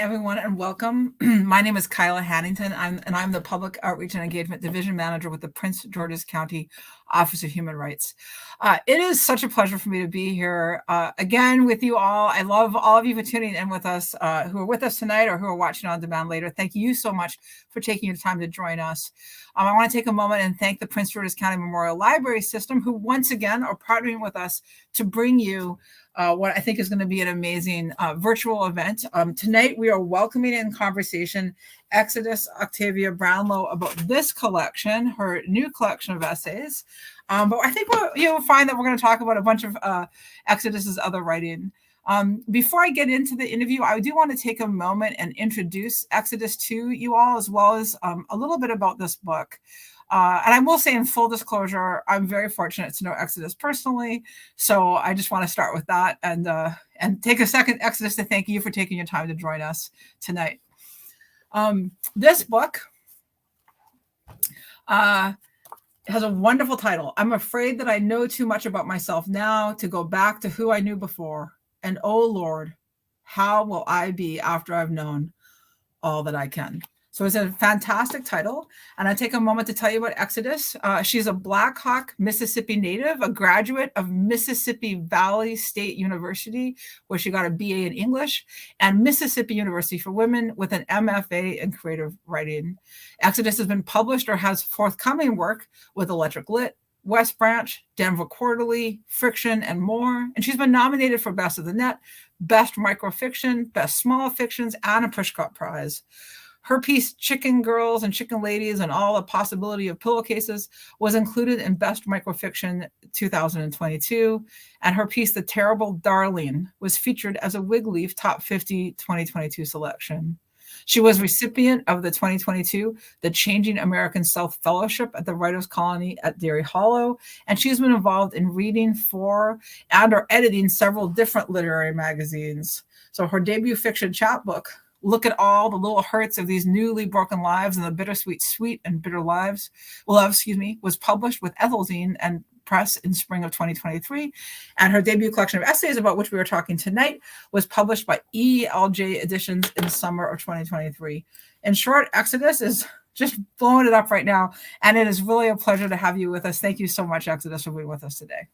everyone, and welcome. My name is Kyla Hannington, I'm the Public Outreach and Engagement Division Manager with the Prince George's County Office of Human Rights. It is such a pleasure for me to be here again with you all. I love all of you for tuning in with us, who are with us tonight or who are watching on demand later. Thank you so much for taking your time to join us. I want to take a moment and thank the Prince George's County Memorial Library System, who once again are partnering with us to bring you what I think is going to be an amazing virtual event. Tonight, we are welcoming in conversation Exodus Oktavia Brownlow about this collection, her new collection of essays. But I think you'll find that we're going to talk about a bunch of Exodus's other writing. Before I get into the interview, I do want to take a moment and introduce Exodus to you all, as well as a little bit about this book. And I will say, in full disclosure, I'm very fortunate to know Exodus personally. So I just want to start with that and take a second, Exodus, to thank you for taking your time to join us tonight. This book has a wonderful title. I'm afraid that I know too much about myself now to go back to who I knew before. And oh Lord, how will I be after I've known all that I can? So it's a fantastic title. And I take a moment to tell you about Exodus. She's a Black Hawk, Mississippi native, a graduate of Mississippi Valley State University, where she got a BA in English, and Mississippi University for Women with an MFA in creative writing. Exodus has been published or has forthcoming work with Electric Lit, West Branch, Denver Quarterly, Friction, and more. And she's been nominated for Best of the Net, Best Microfiction, Best Small Fictions, and a Pushcart Prize. Her piece, Chicken Girls and Chicken Ladies and All the Possibility of Pillowcases, was included in Best Microfiction 2022. And her piece, The Terrible Darling, was featured as a Wigleaf Top 50 2022 selection. She was recipient of the 2022 The Changing American South Fellowship at the Writers' Colony at Derry Hollow, and she's been involved in reading for and or editing several different literary magazines. So her debut fiction chapbook, Look at All the Little Hurts of These Newly Broken Lives and the Bittersweet Sweet and Bitter Love, was published with Ethelzine and Press in spring of 2023. And her debut collection of essays, about which we are talking tonight, was published by ELJ Editions in summer of 2023. In short, Exodus is just blowing it up right now. And it is really a pleasure to have you with us. Thank you so much, Exodus, for being with us today.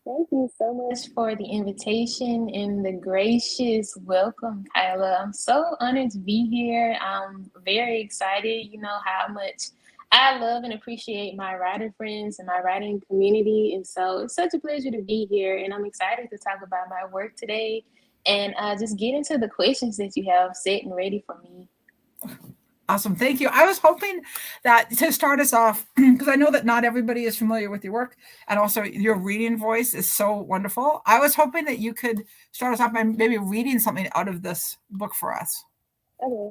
Thank you so much for the invitation and the gracious welcome, Kyla. I'm so honored to be here. I'm very excited. You know how much I love and appreciate my writer friends and my writing community. And so it's such a pleasure to be here. And I'm excited to talk about my work today and just get into the questions that you have set and ready for me. Awesome. Thank you. I was hoping that to start us off, because I know that not everybody is familiar with your work, and also your reading voice is so wonderful. I was hoping that you could start us off by maybe reading something out of this book for us. Okay.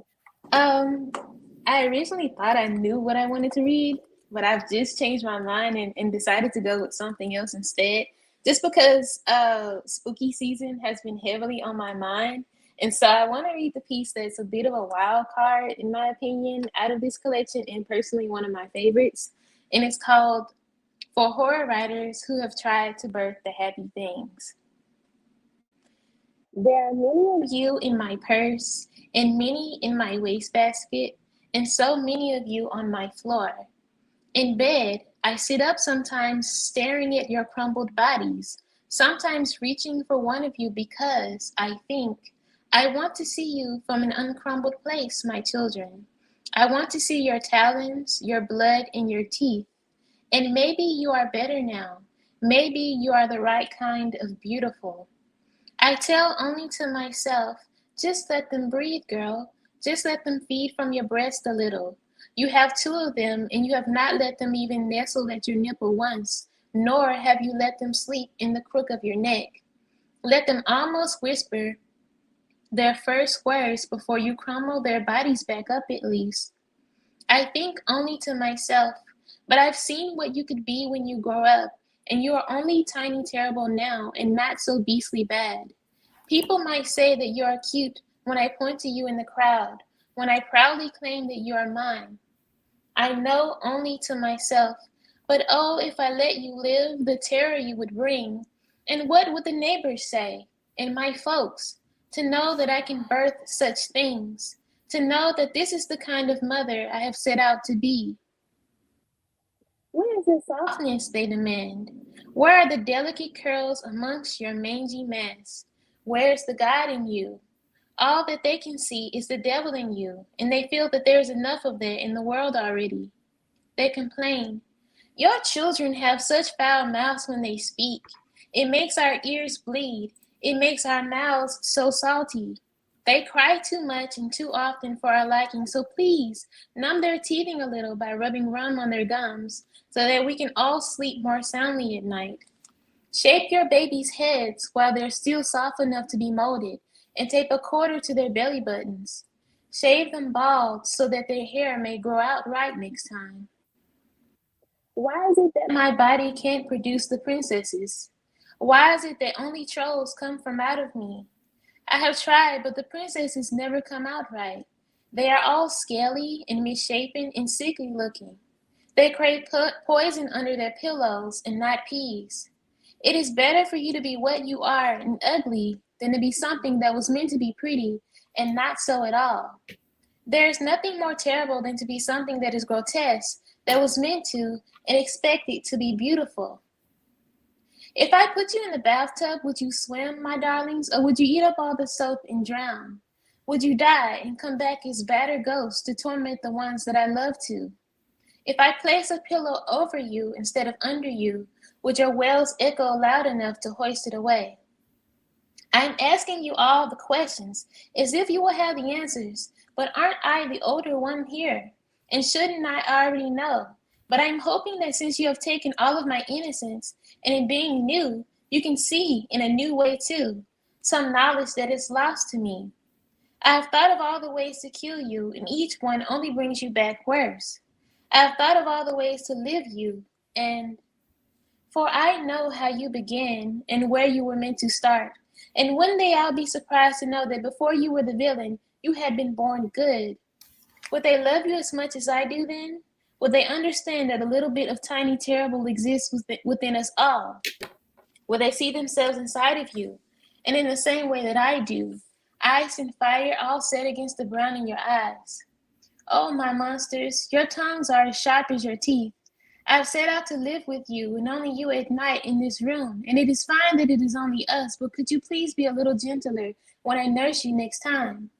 I originally thought I knew what I wanted to read, but I've just changed my mind and decided to go with something else instead, just because spooky season has been heavily on my mind. And so I want to read the piece that's a bit of a wild card, in my opinion, out of this collection, and personally one of my favorites. And it's called For Horror Writers Who Have Tried to Birth the Happy Things. There are many of you in my purse, and many in my wastebasket, and so many of you on my floor. In bed, I sit up sometimes staring at your crumbled bodies, sometimes reaching for one of you because I think I want to see you from an uncrumbled place, my children. I want to see your talons, your blood, and your teeth. And maybe you are better now. Maybe you are the right kind of beautiful. I tell only to myself, just let them breathe, girl. Just let them feed from your breast a little. You have 2 of them, and you have not let them even nestle at your nipple once, nor have you let them sleep in the crook of your neck. Let them almost whisper their first words before you crumble their bodies back up at least. I think only to myself, but I've seen what you could be when you grow up, and you are only tiny terrible now and not so beastly bad. People might say that you are cute when I point to you in the crowd, when I proudly claim that you are mine. I know only to myself, but oh, if I let you live, the terror you would bring. And what would the neighbors say? And my folks? to know that I can birth such things, to know that this is the kind of mother I have set out to be. Where is the softness they demand? Where are the delicate curls amongst your mangy mass? Where is the God in you? All that they can see is the devil in you, and they feel that there is enough of that in the world already. They complain, "Your children have such foul mouths when they speak. It makes our ears bleed. It makes our mouths so salty. They cry too much and too often for our liking, so please numb their teething a little by rubbing rum on their gums, so that we can all sleep more soundly at night. Shape your babies' heads while they're still soft enough to be molded, and tape a quarter to their belly buttons. Shave them bald so that their hair may grow out right next time. Why is it that my body can't produce the princesses? Why is it that only trolls come from out of me? I have tried, but the princesses never come out right. They are all scaly and misshapen and sickly looking. They crave poison under their pillows and not peas. It is better for you to be what you are and ugly than to be something that was meant to be pretty and not so at all. There is nothing more terrible than to be something that is grotesque, that was meant to and expected to be beautiful. If I put you in the bathtub, would you swim, my darlings, or would you eat up all the soap and drown? Would you die and come back as battered ghosts to torment the ones that I love to? If I place a pillow over you instead of under you, would your wails echo loud enough to hoist it away? I am asking you all the questions as if you will have the answers, but aren't I the older one here? And shouldn't I already know? But I'm hoping that since you have taken all of my innocence, and in being new, you can see in a new way too, some knowledge that is lost to me. I have thought of all the ways to kill you, and each one only brings you back worse. I have thought of all the ways to live you, and for I know how you began and where you were meant to start. And one day I'll be surprised to know that before you were the villain, you had been born good. Would they love you as much as I do then? Would they understand that a little bit of tiny terrible exists within us all? Will they see themselves inside of you? And in the same way that I do, ice and fire all set against the brown in your eyes. Oh, my monsters, your tongues are as sharp as your teeth. I've set out to live with you and only you at night in this room, and it is fine that it is only us, but could you please be a little gentler when I nurse you next time?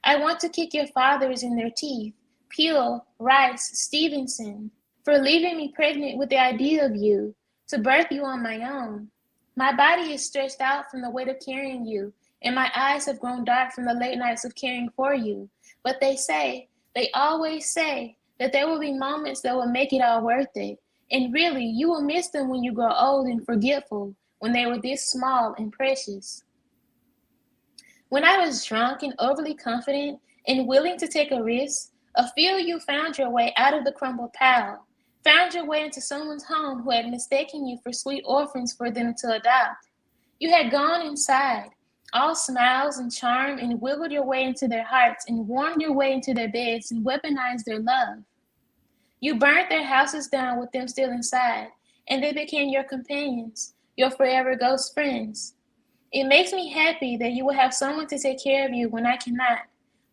I want to kick your fathers in their teeth, Peel, Rice, Stevenson, for leaving me pregnant with the idea of you, to birth you on my own. My body is stretched out from the weight of carrying you, and my eyes have grown dark from the late nights of caring for you. But they always say, that there will be moments that will make it all worth it. And really, you will miss them when you grow old and forgetful, when they were this small and precious. When I was drunk and overly confident and willing to take a risk, a few of you found your way out of the crumbled pile, found your way into someone's home who had mistaken you for sweet orphans for them to adopt. You had gone inside, all smiles and charm, and wiggled your way into their hearts and warmed your way into their beds and weaponized their love. You burnt their houses down with them still inside, and they became your companions, your forever ghost friends. It makes me happy that you will have someone to take care of you when I cannot,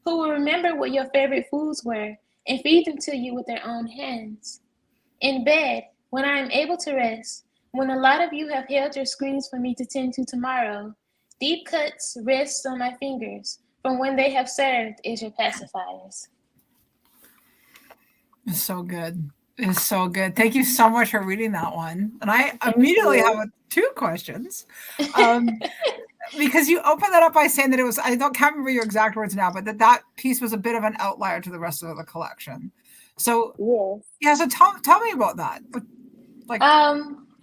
who will remember what your favorite foods were and feed them to you with their own hands. In bed, when I am able to rest, when a lot of you have held your screens for me to tend to tomorrow, deep cuts rest on my fingers from when they have served as your pacifiers. It's so good. It's so good. Thank you so much for reading that one. And I immediately have two questions. Because you opened that up by saying that it was, can't remember your exact words now, but that piece was a bit of an outlier to the rest of the collection. So yes. So tell me about that.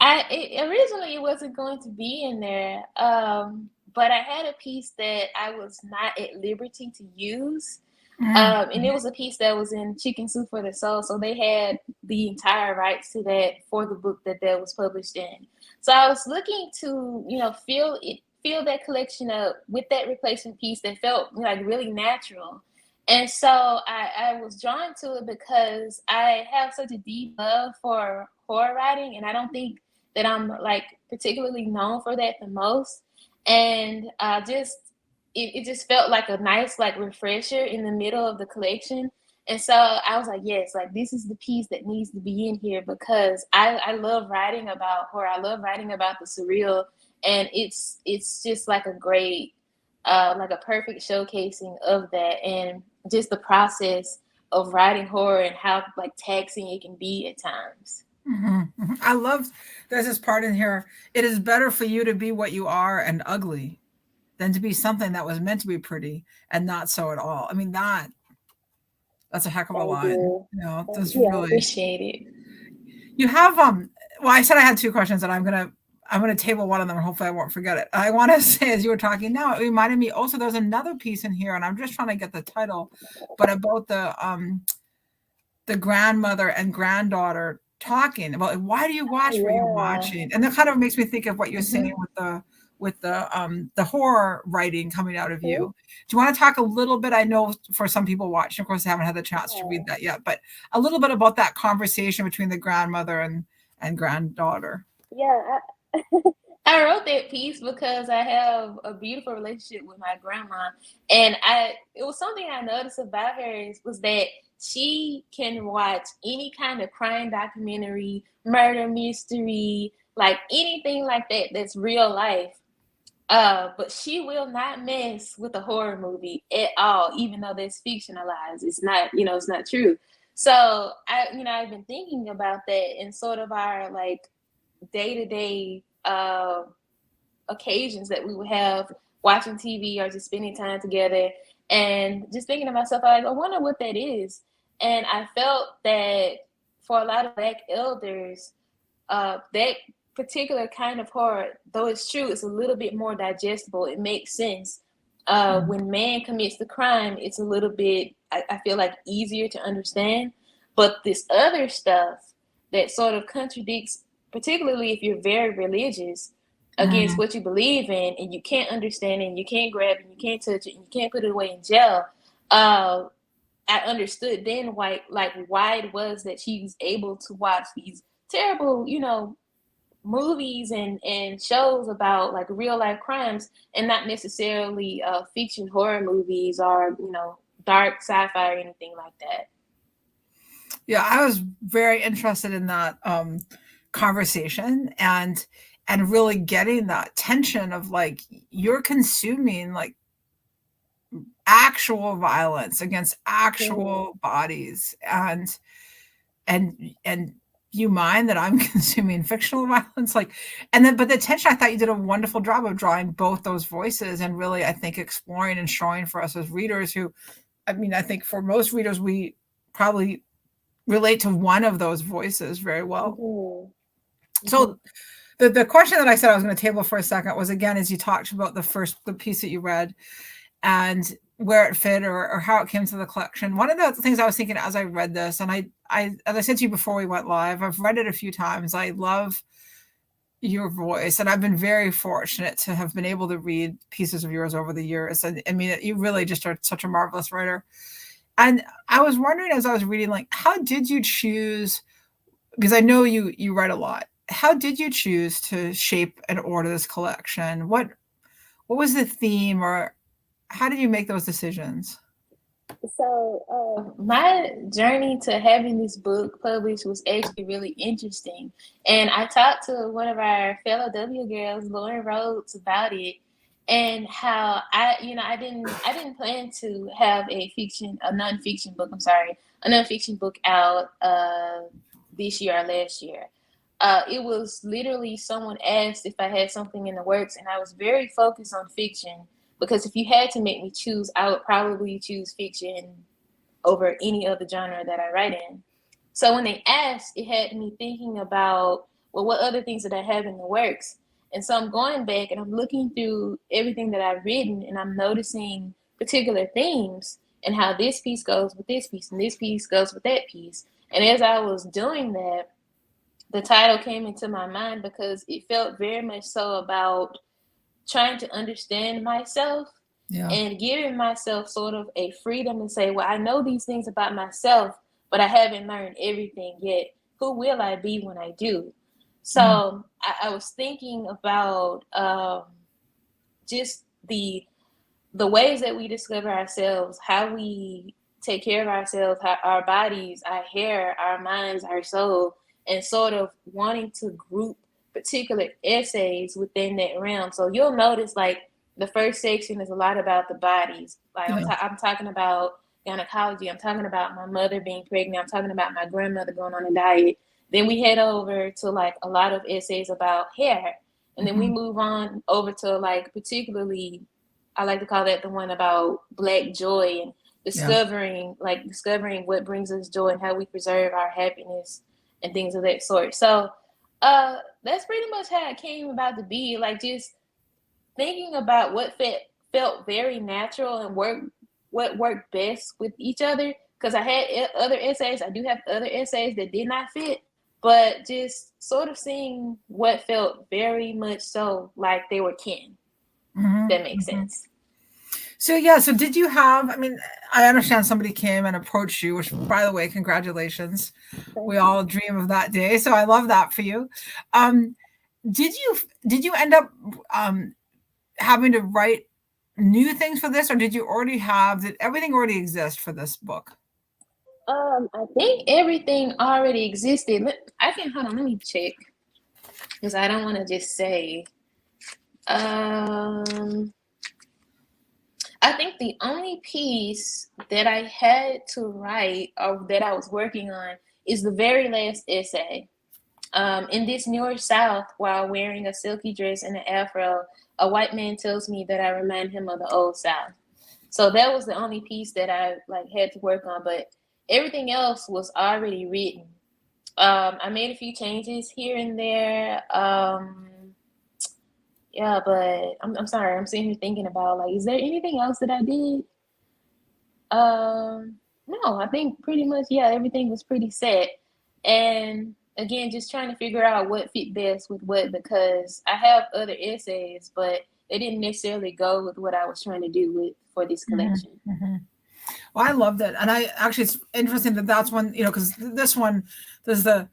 Originally it wasn't going to be in there, but I had a piece that I was not at liberty to use. And it was a piece that was in Chicken Soup for the Soul, so they had the entire rights to that for the book that was published in. So I was looking to, fill that collection up with that replacement piece that felt like really natural. And so I was drawn to it because I have such a deep love for horror writing, and I don't think that I'm like particularly known for that the most. And it just felt like a nice like refresher in the middle of the collection. And so I was like, yes, like this is the piece that needs to be in here because I love writing about horror. I love writing about the surreal, and it's just like a great like a perfect showcasing of that, and just the process of writing horror and how like taxing it can be at times. I love there's this part in here. It is better for you to be what you are and ugly than to be something that was meant to be pretty and not so at all. I mean that's a heck of a Thank line. you. You know, Thank that's you. I really appreciate it. you have well, I said I had two questions and I'm gonna table one of them and hopefully I won't forget it. I want to say as you were talking now, it reminded me also there's another piece in here and I'm just trying to get the title, but about the grandmother and granddaughter talking about like, why do you watch what you're Yeah. watching? And that kind of makes me think of what you're saying Mhm. with the horror writing coming out of Mhm. you. Do you want to talk a little bit? I know for some people watching, of course, I haven't had the chance to read Yeah. that yet, but a little bit about that conversation between the grandmother and granddaughter. Yeah, I wrote that piece because I have a beautiful relationship with my grandma, and I it was something I noticed about her was that she can watch any kind of crime documentary, murder mystery, like anything like that that's real life. But she will not mess with a horror movie at all, even though that's fictionalized. It's not, it's not true. So I've been thinking about that in sort of our like day to day occasions that we would have watching TV or just spending time together, and just thinking to myself, I wonder what that is. And I felt that for a lot of Black elders, that particular kind of horror, though it's true, it's a little bit more digestible. It makes sense. Mm. When man commits the crime, it's a little bit, I feel like, easier to understand. But this other stuff that sort of contradicts, particularly if you're very religious, against Mm. what you believe in, and you can't understand it, and you can't grab it, and you can't touch it, and you can't put it away in jail. Uh, I understood then why it was that she was able to watch these terrible, movies and shows about like real life crimes, and not necessarily fiction horror movies or dark sci-fi or anything like that. Yeah, I was very interested in that conversation and really getting that tension of like you're consuming like actual violence against Mm-hmm. actual bodies and you mind that I'm consuming fictional violence like and then but the tension I thought you did a wonderful job of drawing both those voices and really I think exploring and showing for us as readers who I mean I think for most readers we probably relate to one of those voices very well. Mm-hmm. Mm-hmm. So the question that I said I was going to table for a second was again as you talked about the piece that you read and where it fit or how it came to the collection. One of the things I was thinking as I read this, and I as I said to you before we went live, I've read it a few times. I love your voice, and I've been very fortunate to have been able to read pieces of yours over the years. And I mean, you really just are such a marvelous writer. And I was wondering as I was reading, like, how did you choose? Because I know you write a lot. How did you choose to shape and order this collection? What was the theme, or how did you make those decisions? So, my journey to having this book published was actually really interesting. And I talked to one of our fellow W girls, Lauren Rhodes, about it, and how I didn't plan to have a nonfiction book, I'm sorry, a nonfiction book out this year or last year. It was literally someone asked if I had something in the works, and I was very focused on fiction because if you had to make me choose, I would probably choose fiction over any other genre that I write in. So when they asked, it had me thinking about, well, what other things did I have in the works? And so I'm going back and I'm looking through everything that I've written, and I'm noticing particular themes and how this piece goes with this piece and this piece goes with that piece. And as I was doing that, the title came into my mind because it felt very much so about trying to understand myself Yeah. and giving myself sort of a freedom to say, well, I know these things about myself, but I haven't learned everything yet. Who will I be when I do? Mm. So I was thinking about just the the ways that we discover ourselves, how we take care of ourselves, how, our bodies, our hair, our minds, our soul, and sort of wanting to group particular essays within that realm. So you'll notice like the first section is a lot about the bodies. Like Yeah. I'm talking about gynecology. I'm talking about my mother being pregnant. I'm talking about my grandmother going on a diet. Then we head over to like a lot of essays about hair. And then we Mhm. move on over to like particularly, I like to call that the one about Black joy and Yeah. discovering what brings us joy and how we preserve our happiness and things of that sort. So that's pretty much how it came about to be. Like just thinking about what felt very natural and what worked best with each other. Because I had other essays, I do have other essays that did not fit, but just sort of seeing what felt very much so like they were kin. Mhm. That makes Mhm. sense. So yeah, so did you have, I mean, I understand somebody came and approached you, which by the way, congratulations. Thank We you. all dream of that day. So I love that for you. Um, did you end up having to write new things for this, or did you already have, did everything already exist for this book? I think everything already existed. I can hold on. Let me check because I don't want to just say. Um, I think the only piece that I had to write or that I was working on is the very last essay. In this newer South, while wearing a silky dress and an afro, a white man tells me that I remind him of the old South. So that was the only piece that I like had to work on, but everything else was already written. I made a few changes here and there. Yeah, but I'm sorry. I'm sitting here thinking about like, is there anything else that I did? No, I think pretty much, yeah, everything was pretty set. And again, just trying to figure out what fit best with what because I have other essays, but they didn't necessarily go with what I was trying to do with for this Mhm. collection. Mhm. Well, I loved it, and I actually, it's interesting that that's one, you know, because this one, there's the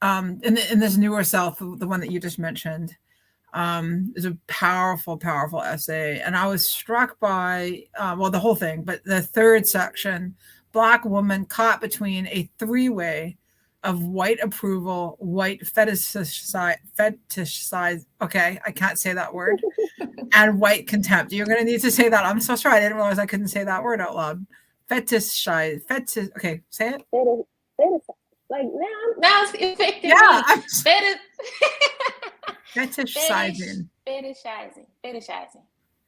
in this newer self, the one that you just mentioned, is a powerful, powerful essay. And I was struck by, well, the whole thing, but the third section, Black woman caught between a three-way of white approval, white fetishize, okay, I can't say that word, and white contempt. You're going to need to say that. I'm so sorry. I didn't realize I couldn't say that word out loud. Okay, say it. Better, better, like now it's affecting Yeah, me. I'm Better, fetishizing. fetishizing.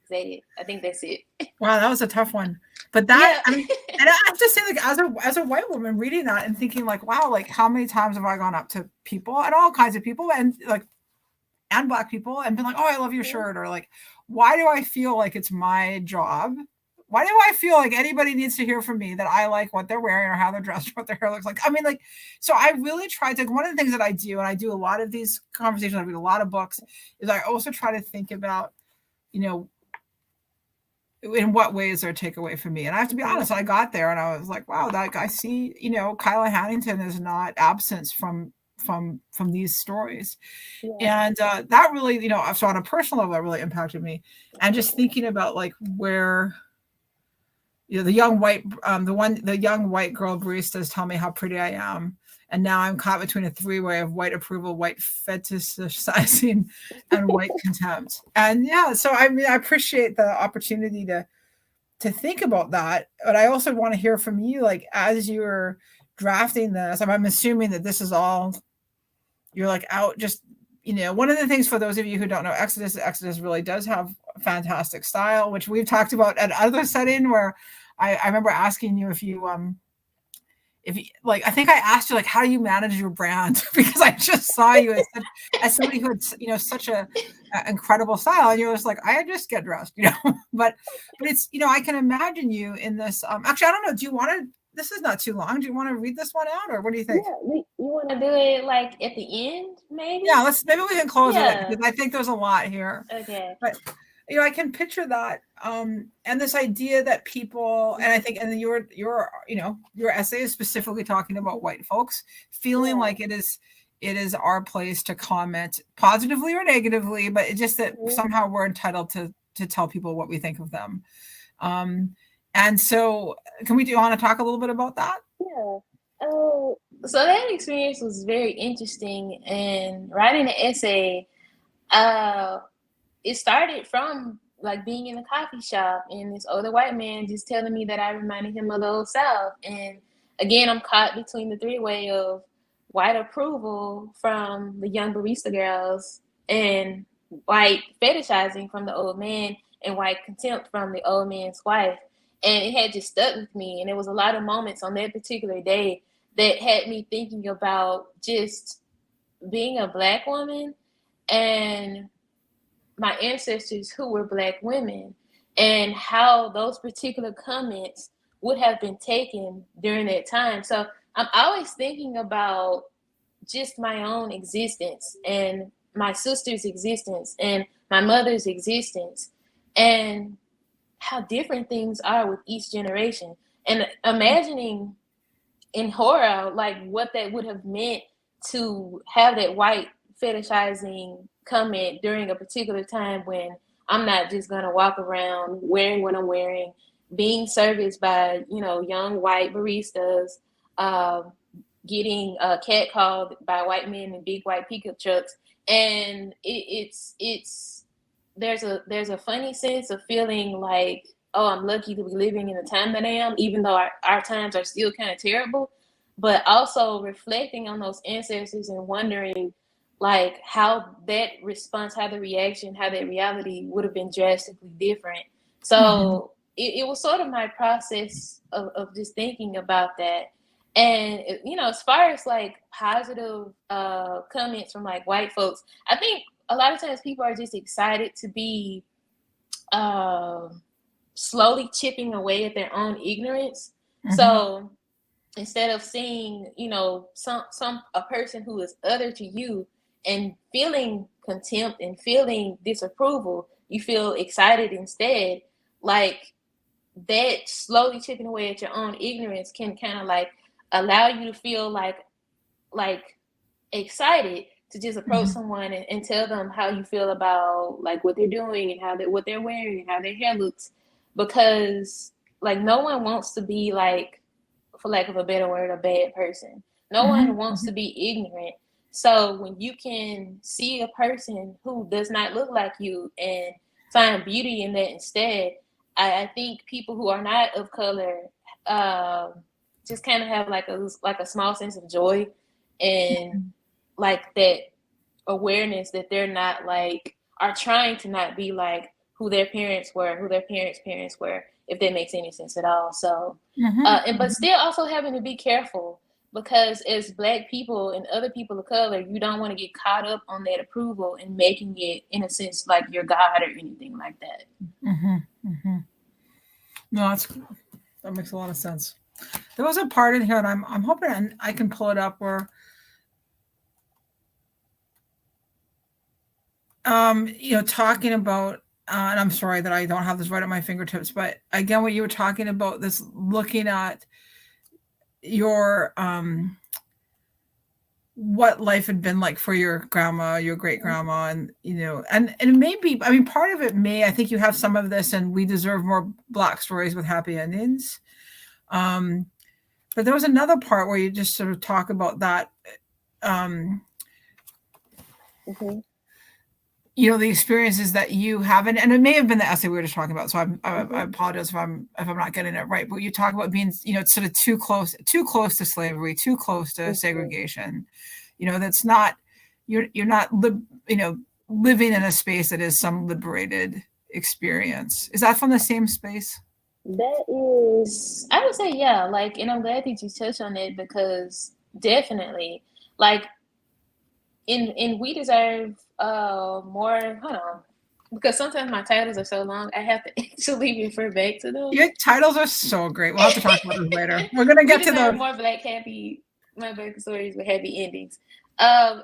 Is that it? I think that's it. Wow, that was a tough one. But that, Yeah. I mean, and I have to say, like, as a white woman reading that and thinking, like, wow, like, how many times have I gone up to people and all kinds of people and like, and Black people and been like, oh, I love your shirt, or like, why do I feel like it's my job? Why do I feel like anybody needs to hear from me that I like what they're wearing or how they're dressed or what their hair looks like? I mean, like, so I really tried to, one of the things that I do, and I do a lot of these conversations, I read a lot of books, is I also try to think about, you know, in what ways are takeaway for me. And I have to be honest, I got there and I was like, wow, that I see, you know, Kyla Hannington is not absence from these stories. Yeah. And that really, you know, so on a personal level, that really impacted me. And just thinking about like where, you know, the young white girl baristas tell me how pretty I am. And now I'm caught between a three-way of white approval, white fetishizing, and white contempt. And yeah, so I mean, I appreciate the opportunity to think about that, but I also want to hear from you, like as you're drafting this. I'm assuming that this is all you're like out just, you know, one of the things for those of you who don't know Exodus really does have fantastic style, which we've talked about at other setting where I remember asking you if you like, I think I asked you like, how do you manage your brand? Because I just saw you as somebody who had, you know, such a incredible style, and you're just like, I just get dressed, you know. But it's, you know, I can imagine you in this. Actually, I don't know. Do you want to? This is not too long. Do you want to read this one out, or what do you think? Yeah. You want to do it like at the end, maybe? Yeah, let's maybe we can close with it Yeah. because I think there's a lot here. Okay. But you know, I can picture that, and this idea that people, and I think, and your you know, your essay is specifically talking about white folks feeling Yeah. like it is our place to comment positively or negatively, but it's just that Mhm. somehow we're entitled to tell people what we think of them. And so do you want to talk a little bit about that? Yeah. Oh, so that experience was very interesting. And writing the essay, it started from like being in a coffee shop and this older white man just telling me that I reminded him of the old South. And again, I'm caught between the three-way of white approval from the young barista girls and white fetishizing from the old man and white contempt from the old man's wife. And it had just stuck with me. And there was a lot of moments on that particular day that had me thinking about just being a Black woman and my ancestors who were Black women and how those particular comments would have been taken during that time. So I'm always thinking about just my own existence and my sister's existence and my mother's existence and how different things are with each generation, and imagining in horror like what that would have meant to have that white fetishizing comment during a particular time when I'm not just gonna walk around wearing what I'm wearing, being serviced by young white baristas, getting catcalled by white men in big white pickup trucks, and it's there's a funny sense of feeling like, oh, I'm lucky to be living in the time that I am, even though our times are still kind of terrible, but also reflecting on those ancestors and wondering like how that response, how the reaction, how that reality would have been drastically different. So it was sort of my process of just thinking about that. And as far as like positive comments from like white folks, I think a lot of times people are just excited to be slowly chipping away at their own ignorance. So instead of seeing, a person who is other to you and feeling contempt and feeling disapproval, you feel excited instead. Like that slowly chipping away at your own ignorance can kind of like allow you to feel like excited to just approach someone and tell them how you feel about like what they're doing and what they're wearing and how their hair looks, because like no one wants to be like, for lack of a better word, a bad person. No one wants to be ignorant. So when you can see a person who does not look like you and find beauty in that instead, I think people who are not of color just kind of have like a small sense of joy and like that awareness that they're not like, are trying to not be like who their parents were, who their parents were, if that makes any sense at all. So, but still also having to be careful, because as Black people and other people of color, you don't want to get caught up on that approval and making it, in a sense, like your God or anything like that. No, that makes a lot of sense. There was a part in here, and I'm hoping I can pull it up where, talking about, and I'm sorry that I don't have this right at my fingertips, but again, what you were talking about, this looking at your what life had been like for your grandma, your great grandma, and and maybe, I mean, part of it I think you have some of this, and we deserve more Black stories with happy endings. But there was another part where you just sort of talk about that, the experiences that you have, and it may have been the essay we were just talking about. So I apologize if I'm not getting it right. But you talk about being, sort of too close to slavery, too close to segregation. That's not, you're not living in a space that is some liberated experience. Is that from the same space? That is, I would say, yeah. Like, and I'm glad that you touched on it, because definitely, like, in We Deserve More. Hold on, because sometimes my titles are so long, I have to actually refer back to them. Your titles are so great. We'll have to talk about them later. We're gonna get to the more Black happy, my Black stories with happy endings. I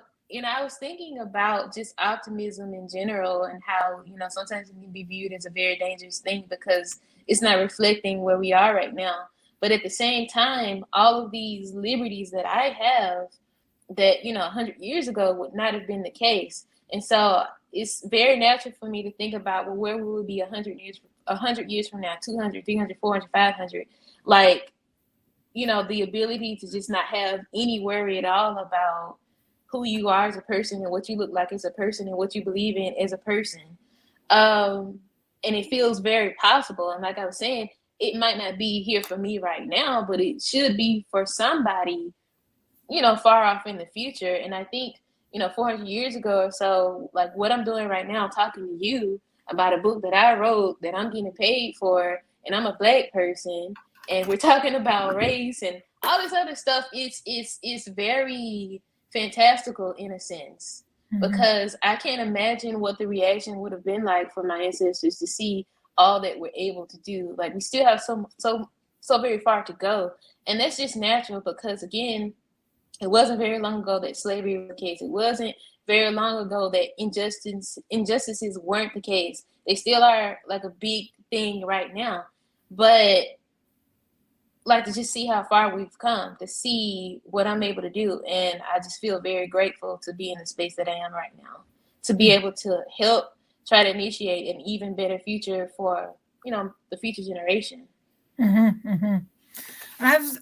was thinking about just optimism in general, and how sometimes it can be viewed as a very dangerous thing because it's not reflecting where we are right now. But at the same time, all of these liberties that I have, that 100 years ago would not have been the case. And so it's very natural for me to think about, well, where will we be 100 years 100 years from now, 200, 300, 400, 500, like, you know, the ability to just not have any worry at all about who you are as a person and what you look like as a person and what you believe in as a person. Um, and it feels very possible. And like I was saying, it might not be here for me right now, but it should be for somebody, you know, far off in the future. And I think, you know, 400 years ago or so, like what I'm doing right now, talking to you about a book that I wrote that I'm getting paid for, and I'm a Black person, and we're talking about race and all this other stuff. It's very fantastical in a sense, because I can't imagine what the reaction would have been like for my ancestors to see all that we're able to do. Like we still have so very far to go, and that's just natural because again, it wasn't very long ago that slavery was the case. It wasn't very long ago that injustices weren't the case. They still are like a big thing right now. But like to just see how far we've come, to see what I'm able to do. And I just feel very grateful to be in the space that I am right now, to be able to help try to initiate an even better future for, you know, the future generation. And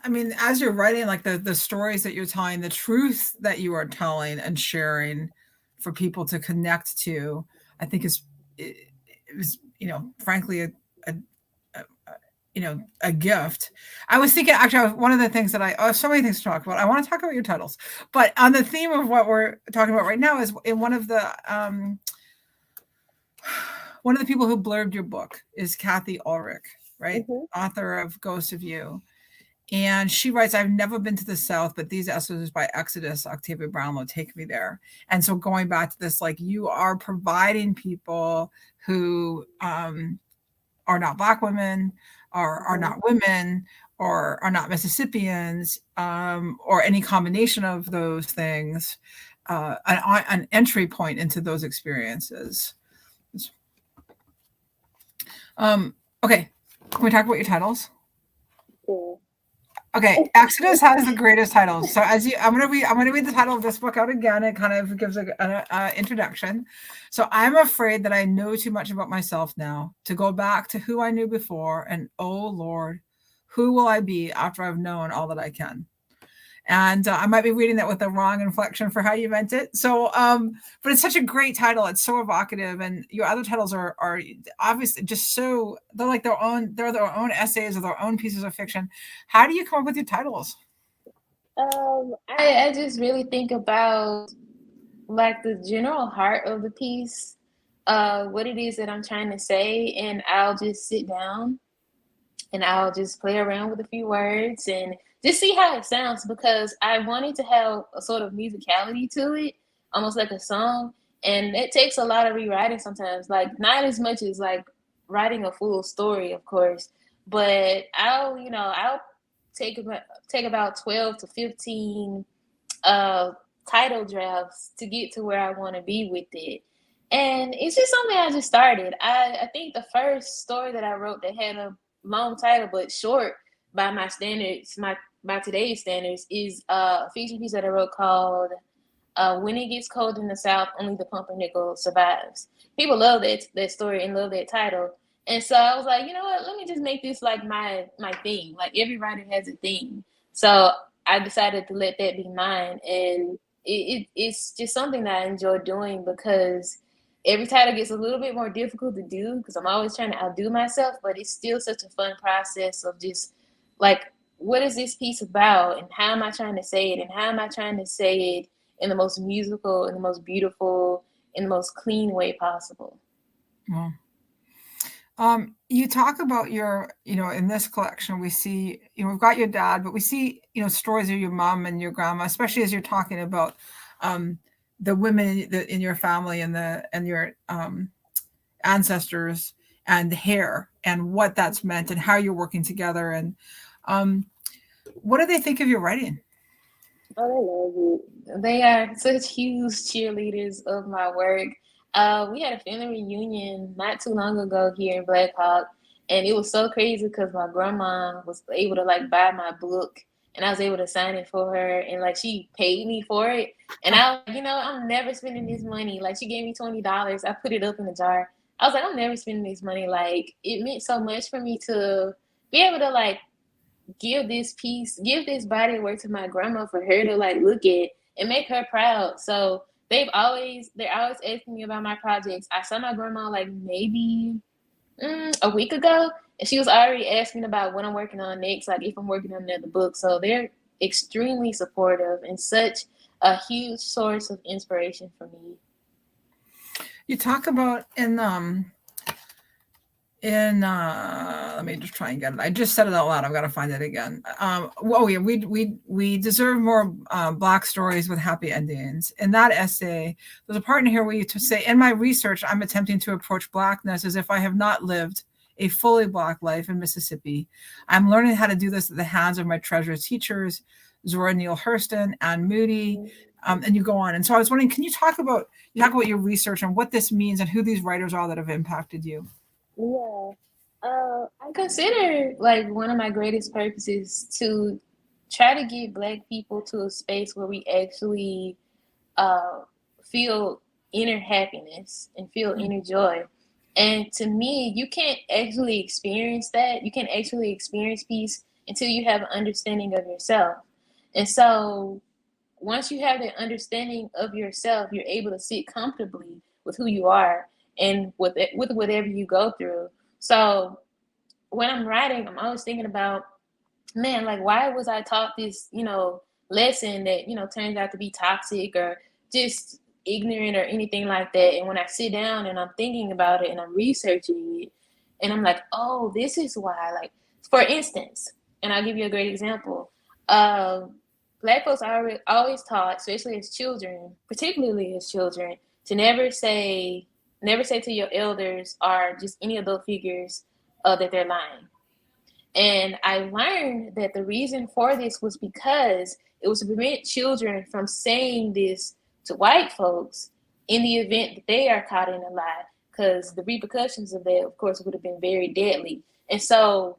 I mean, as you're writing, like the stories that you're telling, the truth that you are telling and sharing for people to connect to, I think it was, you know, frankly, a you know, a gift. I was thinking, actually, one of the things that so many things to talk about. I want to talk about your titles, but on the theme of what we're talking about right now is in one of the people who blurbed your book is Kathy Ulrich, right? Author of Ghost of You. And she writes, I've never been to the South, but these essays by Exodus, Octavia Brownlow, take me there. And so going back to this, like you are providing people who are not Black women, are not women, or are not Mississippians, or any combination of those things, an entry point into those experiences. Okay, can we talk about your titles? Yeah. Okay, Exodus has the greatest titles. So I'm gonna read the title of this book out again. It kind of gives an introduction. So I'm afraid that I know too much about myself now to go back to who I knew before, and oh Lord, who will I be after I've known all that I can? And I might be reading that with the wrong inflection for how you meant it. So, but it's such a great title. It's so evocative, and your other titles are obviously just so they're like their own essays or their own pieces of fiction. How do you come up with your titles? I just really think about like the general heart of the piece, what it is that I'm trying to say, and I'll just sit down and I'll just play around with a few words and just see how it sounds, because I wanted to have a sort of musicality to it, almost like a song. And it takes a lot of rewriting sometimes, like not as much as like writing a full story, of course, but I'll take about 12 to 15 title drafts to get to where I want to be with it. And it's just something I just started. I think the first story that I wrote that had a long title but short by my standards, by today's standards, is a feature piece that I wrote called When It Gets Cold in the South, Only the Pumpernickel Survives. People love that story and love that title. And so I was like, you know what, let me just make this like my thing. Like every writer has a theme. So I decided to let that be mine. And it's just something that I enjoy doing, because every title gets a little bit more difficult to do because I'm always trying to outdo myself, but it's still such a fun process of just like, what is this piece about, and how am I trying to say it, and how am I trying to say it in the most musical, in the most beautiful, in the most clean way possible. Well, you talk about in this collection, we see, we've got your dad, but we see, stories of your mom and your grandma, especially as you're talking about the women in your family and your ancestors and hair and what that's meant and how you're working together. And what do they think of your writing? Oh, they love it. They are such huge cheerleaders of my work. We had a family reunion not too long ago here in Black Hawk, and it was so crazy because my grandma was able to like buy my book, and I was able to sign it for her, and like she paid me for it. And I'm never spending this money. Like she gave me $20. I put it up in the jar. I was like, I'm never spending this money. Like, it meant so much for me to be able to like give this body of work to my grandma for her to like look at and make her proud. So they're always asking me about my projects. I saw my grandma like maybe a week ago, and she was already asking about what I'm working on next, like if I'm working on another book. So they're extremely supportive and such a huge source of inspiration for me. You talk about let me just try and get it. I just said it out loud. I've got to find it again. Oh yeah, we deserve more Black stories with happy endings. In that essay, there's a part in here where you say, in my research, I'm attempting to approach Blackness as if I have not lived a fully Black life in Mississippi. I'm learning how to do this at the hands of my treasured teachers, Zora Neale Hurston, Anne Moody, and you go on. And so I was wondering, can you talk about your research and what this means and who these writers are that have impacted you? Yeah. I consider like one of my greatest purposes to try to get Black people to a space where we actually feel inner happiness and feel inner joy. And to me, you can't actually experience that. You can't actually experience peace until you have an understanding of yourself. And so once you have that understanding of yourself, you're able to sit comfortably with who you are and with whatever you go through. So when I'm writing, I'm always thinking about, man, like, why was I taught this, lesson that, turns out to be toxic or just ignorant or anything like that? And when I sit down and I'm thinking about it and I'm researching it, and I'm like, oh, this is why. Like, for instance, and I'll give you a great example. Black folks are always taught, especially as children, particularly as children, to never say to your elders or just any adult figures that they're lying. And I learned that the reason for this was because it was to prevent children from saying this to white folks in the event that they are caught in a lie, because the repercussions of that, of course, would have been very deadly. And so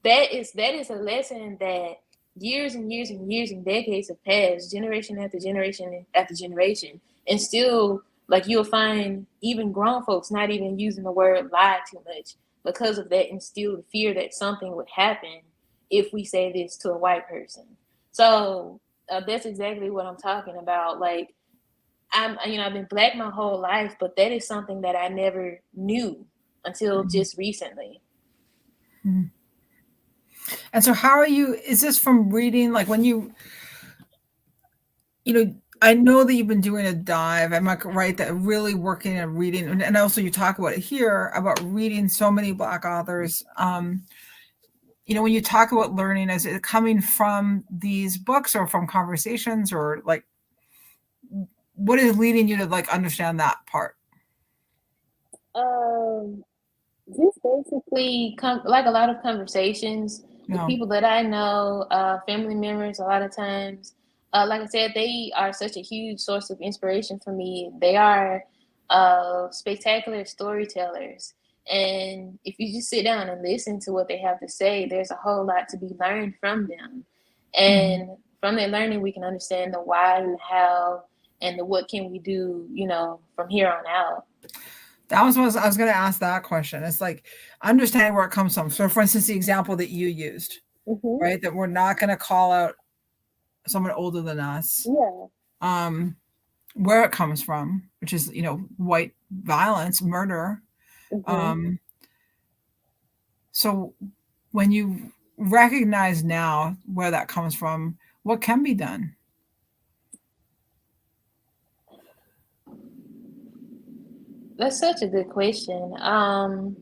that is a lesson that years and years and years and decades have passed, generation after generation after generation, and still, like, you'll find even grown folks not even using the word lie too much because of that instilled fear that something would happen if we say this to a white person. So that's exactly what I'm talking about. Like, I've been Black my whole life, but that is something that I never knew until just recently. Mm-hmm. And so is this from reading, like when I know that you've been doing a dive, am I right, that really working and reading, and also you talk about it here, about reading so many Black authors. When you talk about learning, is it coming from these books or from conversations, or like, what is leading you to like understand that part? Just basically like a lot of conversations with people that I know, family members, a lot of times. Like I said, they are such a huge source of inspiration for me. They are spectacular storytellers. And if you just sit down and listen to what they have to say, there's a whole lot to be learned from them. And from that learning, we can understand the why and how and the what can we do, from here on out. That was what I was going to ask that question. It's like understanding where it comes from. So, for instance, the example that you used, right? That we're not going to call out someone older than us. Yeah. Where it comes from, which is, white violence, murder. So when you recognize now where that comes from, what can be done? That's such a good question. We're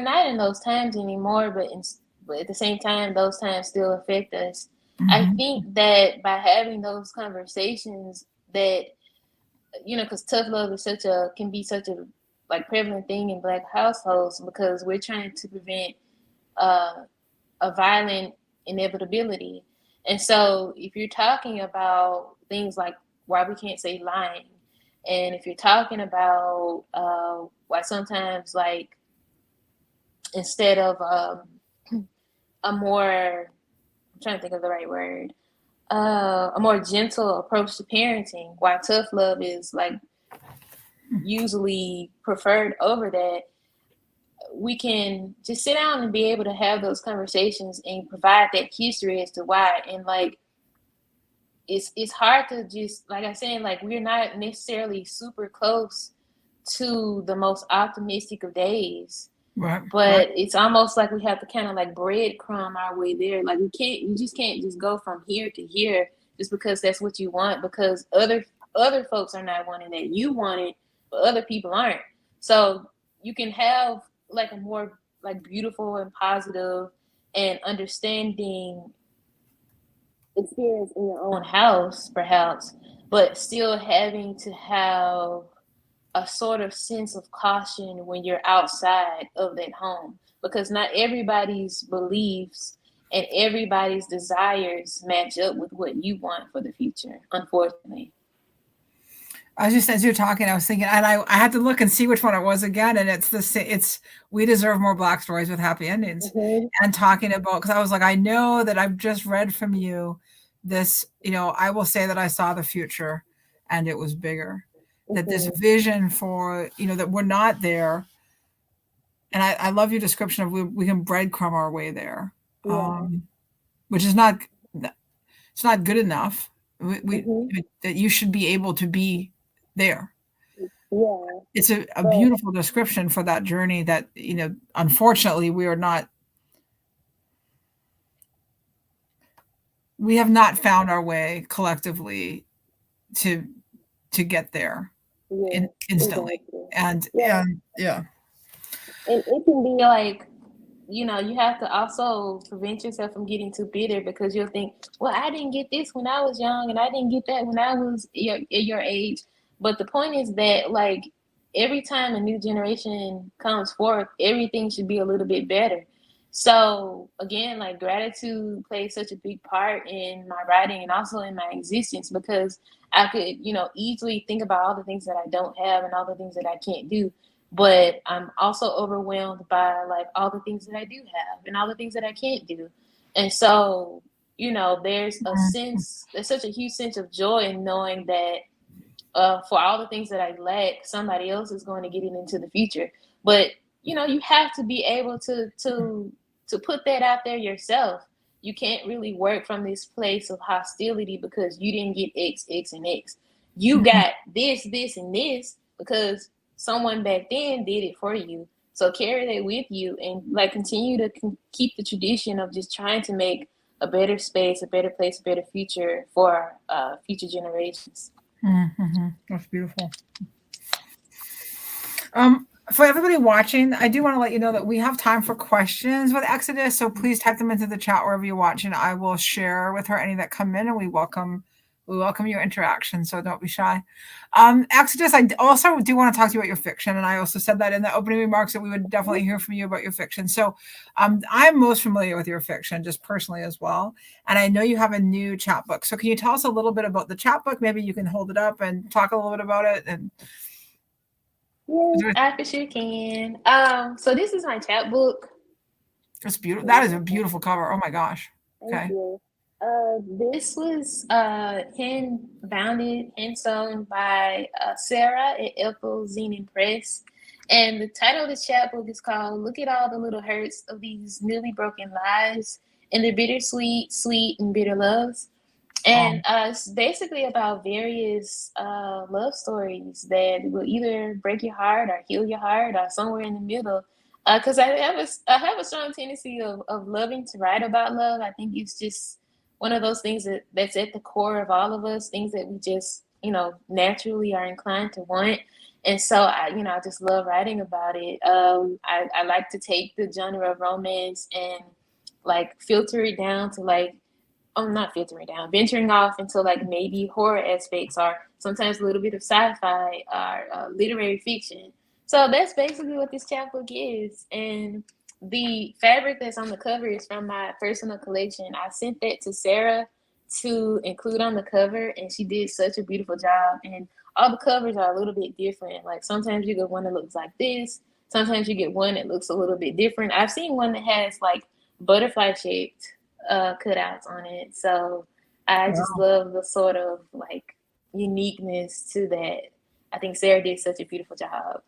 not in those times anymore, but at the same time, those times still affect us. I think that by having those conversations that, because tough love is can be such a like prevalent thing in Black households, because we're trying to prevent a violent inevitability. And so if you're talking about things like why we can't say lying, and if you're talking about why sometimes, like, instead of a more, I'm trying to think of the right word, a more gentle approach to parenting, why tough love is like usually preferred over that, we can just sit down and be able to have those conversations and provide that history as to why. And like, it's hard to just, like I said, like, we're not necessarily super close to the most optimistic of days, Right. but it's almost like we have to kind of like breadcrumb our way there. Like, you just can't just go from here to here just because that's what you want, because other folks are not wanting that. You want it, but other people aren't. So you can have like a more like beautiful and positive and understanding experience in your own house, perhaps, but still having to have a sort of sense of caution when you're outside of that home, because not everybody's beliefs and everybody's desires match up with what you want for the future, unfortunately. I was just, as you're talking, I was thinking, and I had to look and see which one it was again. And it's We Deserve More Black Stories with Happy Endings. Mhm. And talking about, because I was like, I know that I've just read from you this, I will say that I saw the future and it was bigger. That this vision for, that we're not there. And I love your description of we can breadcrumb our way there, Yeah. which is not, it's not good enough. Mhm. That you should be able to be there. Yeah. It's a But beautiful description for that journey that, unfortunately we have not found our way collectively to get there yeah, instantly. exactly. And Yeah. yeah. And it can be Like, you have to also prevent yourself from getting too bitter, because you'll think, well, I didn't get this when I was young, and I didn't get that when I was your age. But the point is that, like, every time a new generation comes forth, everything should be a little bit better. So again, like, gratitude plays such a big part in my writing and also in my existence, because I could, easily think about all the things that I don't have and all the things that I can't do, but I'm also overwhelmed by like all the things that I do have and all the things that I can't do. And so, there's such a huge sense of joy in knowing that, for all the things that I lack, somebody else is going to get it into the future. But you have to be able to put that out there yourself. You can't really work from this place of hostility because you didn't get X, X, and X. You got this, and this because someone back then did it for you. So carry that with you and like continue to keep the tradition of just trying to make a better space, a better place, a better future for future generations. Mm-hmm. That's beautiful. For everybody watching, I do want to let you know that we have time for questions with Exodus. So please type them into the chat wherever you're watching. I will share with her any that come in, and we welcome your interaction. So don't be shy. Exodus, I also do want to talk to you about your fiction. And I also said that in the opening remarks that we would definitely hear from you about your fiction. So I'm most familiar with your fiction, just personally as well. And I know you have a new chapbook. So can you tell us a little bit about the chapbook? Maybe you can hold it up and talk a little bit about it. And Yeah. I for sure can. So this is my chapbook. it's beautiful. That is a beautiful cover. Oh my gosh. Thank Okay. you. This was hand bounded, hand sewn by Sarah at Ethel Zenon Press. And the title of the chapbook is called "Look at All the Little Hurts of These Newly Broken Lives and Their Bittersweet, Sweet, and Bitter Loves." And it's basically about various love stories that will either break your heart or heal your heart or somewhere in the middle. Because I have a strong tendency of loving to write about love. I think it's just one of those things that's at the core of all of us, things that we just, naturally are inclined to want. And so I just love writing about it. I like to take the genre of romance and like filter it down to like, not filtering down, venturing off into like maybe horror aspects or sometimes a little bit of sci-fi or literary fiction. So that's basically what this chapbook is. And the fabric that's on the cover is from my personal collection. I sent that to Sarah to include on the cover, and she did such a beautiful job. And all the covers are a little bit different. Like sometimes you get one that looks like this, sometimes you get one that looks a little bit different. I've seen one that has like butterfly shaped cutouts on it. So I just love the sort of like uniqueness to that. I think Sarah did such a beautiful job.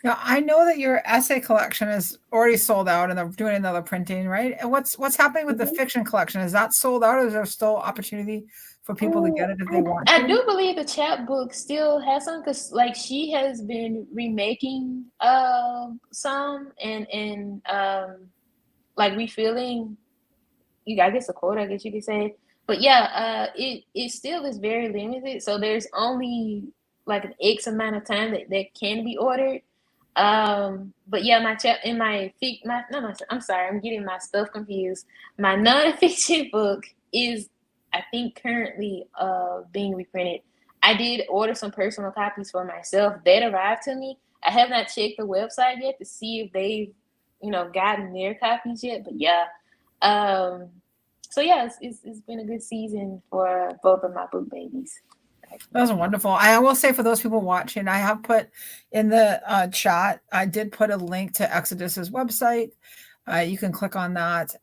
Now, I know that your essay collection is already sold out and they're doing another printing, right? And what's happening with the fiction collection? Is that sold out, or is there still opportunity for people to get it if they want to? I do believe the chapbook still has some, because like she has been remaking some and like refilling, I guess a quote, I guess you could say. But yeah, it still is very limited. So there's only like an X amount of time that can be ordered. But yeah, I'm sorry, I'm getting my stuff confused. My nonfiction book is, I think, currently being reprinted. I did order some personal copies for myself that arrived to me. I have not checked the website yet to see if they've gotten their copies yet, but yeah. So yeah, it's been a good season for both of my book babies. That was wonderful. I will say, for those people watching, I have put in the chat, I did put a link to Exodus's website. You can click on that,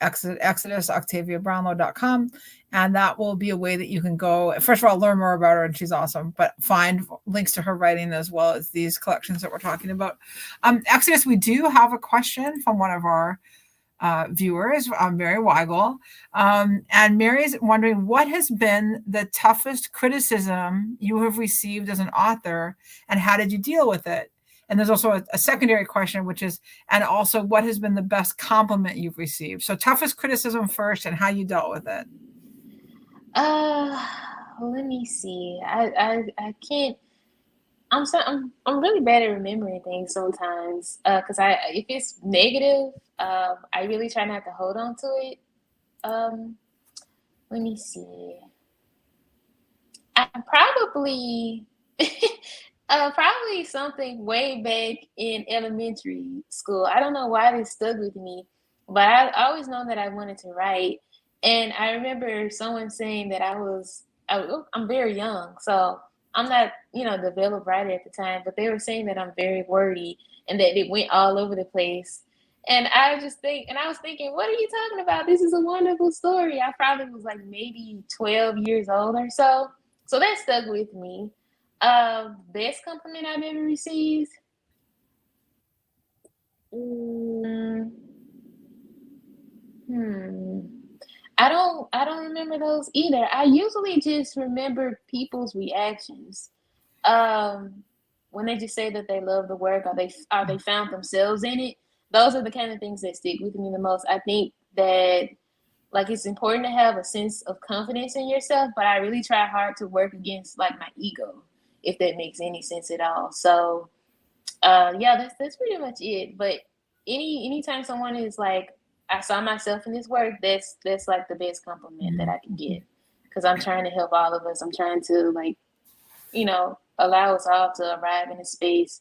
Exodus, OktaviaBrownlow.com, and that will be a way that you can go, first of all, learn more about her, and she's awesome, but find links to her writing as well as these collections that we're talking about. Exodus, we do have a question from one of our viewers, Mary Weigel. And Mary's wondering, what has been the toughest criticism you have received as an author, and how did you deal with it? And there's also a secondary question, which is, and also, what has been the best compliment you've received? So toughest criticism first, and how you dealt with it. Let me see. I can't. I'm really bad at remembering things sometimes. Because if it's negative, I really try not to hold on to it. Let me see. I probably probably something way back in elementary school. I don't know why this stuck with me, but I always known that I wanted to write. And I remember someone saying that I'm very young, so I'm not, developed writer at the time, but they were saying that I'm very wordy and that it went all over the place. And I was thinking, what are you talking about? This is a wonderful story. I probably was like maybe 12 years old or so. So that stuck with me. Best compliment I've ever received. I don't remember those either. I usually just remember people's reactions. When they just say that they love the work, or they found themselves in it. Those are the kind of things that stick with me the most. I think that it's important to have a sense of confidence in yourself, but I really try hard to work against my ego, if that makes any sense at all. So yeah, that's pretty much it. But anytime someone is like, I saw myself in this work, that's the best compliment that I can get, because I'm trying to help all of us. I'm trying to allow us all to arrive in a space